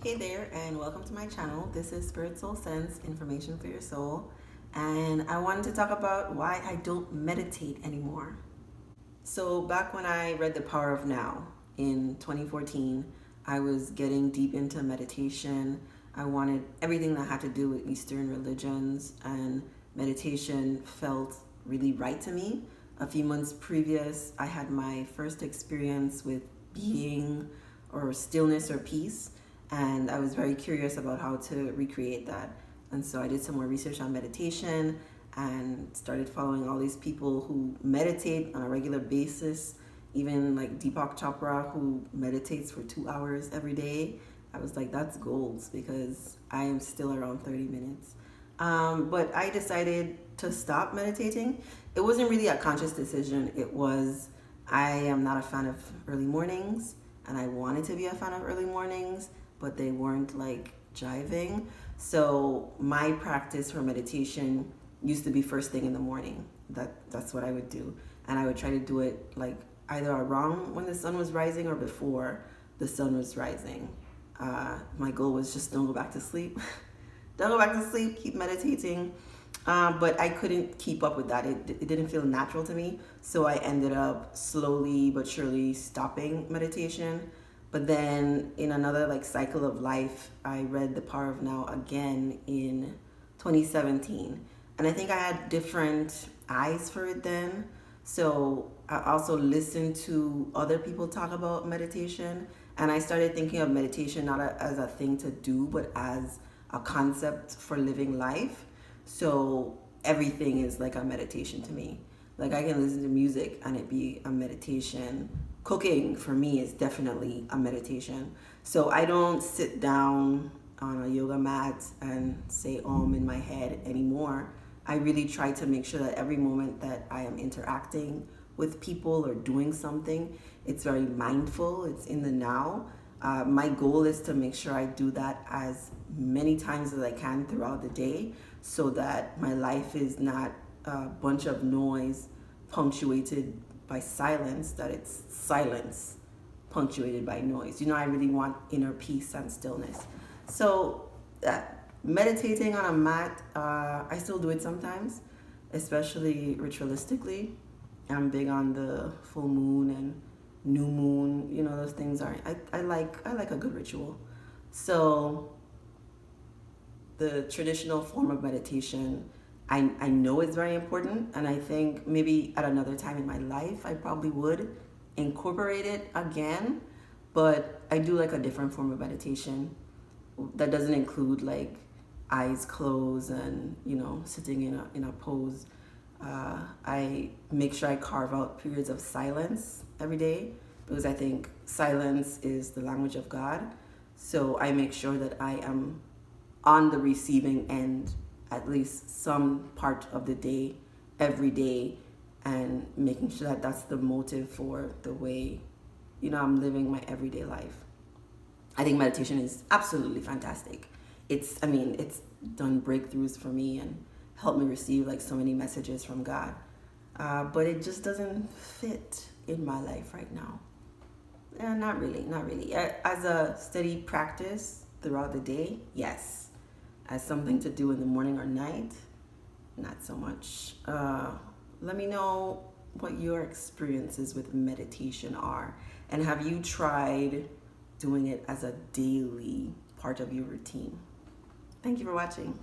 Hey there, and welcome to my channel. This is Spirit Soul Sense, information for your soul. And I wanted to talk about why I don't meditate anymore. So, back when I read The Power of Now in 2014, I was getting deep into meditation. I wanted everything that had to do with Eastern religions, and meditation felt really right to me. A few months previous, I had my first experience with being or stillness or peace, and I was very curious about how to recreate that. And so I did some more research on meditation and started following all these people who meditate on a regular basis, even like Deepak Chopra, who meditates for 2 hours every day. I was like, that's goals, because I am still around 30 minutes. But I decided to stop meditating. It wasn't really a conscious decision. It was, I am not a fan of early mornings, and I wanted to be a fan of early mornings, but they weren't like jiving. So my practice for meditation used to be first thing in the morning. That's what I would do, and I would try to do it like either around when the sun was rising or before the sun was rising. My goal was just don't go back to sleep. Don't go back to sleep. Keep meditating. But I couldn't keep up with that. It didn't feel natural to me. So I ended up slowly but surely stopping meditation. But then in another like cycle of life, I read The Power of Now again in 2017. And I think I had different eyes for it then. So I also listened to other people talk about meditation. And I started thinking of meditation not as a thing to do, but as a concept for living life. So everything is like a meditation to me. Like I can listen to music and it be a meditation. Cooking for me is definitely a meditation. So I don't sit down on a yoga mat and say Om in my head anymore. I really try to make sure that every moment that I am interacting with people or doing something, it's very mindful, it's in the now. My goal is to make sure I do that as many times as I can throughout the day, so that my life is not a bunch of noise punctuated by silence, that it's silence punctuated by noise. I really want inner peace and stillness. So meditating on a mat, I still do it sometimes, especially ritualistically. I'm big on the full moon and new moon. Those things are I like a good ritual. So the traditional form of meditation, I know it's very important, and I think maybe at another time in my life I probably would incorporate it again. But I do like a different form of meditation that doesn't include like eyes closed and sitting in a pose. I make sure I carve out periods of silence every day, because I think silence is the language of God. So I make sure that I am on the receiving end at least some part of the day, every day, and making sure that that's the motive for the way I'm living my everyday life. I think meditation is absolutely fantastic. It's done breakthroughs for me and helped me receive like so many messages from God. But it just doesn't fit in my life right now. Not really, not really. As a steady practice throughout the day, yes. As something to do in the morning or night, not so much. Let me know what your experiences with meditation are, and have you tried doing it as a daily part of your routine? Thank you for watching.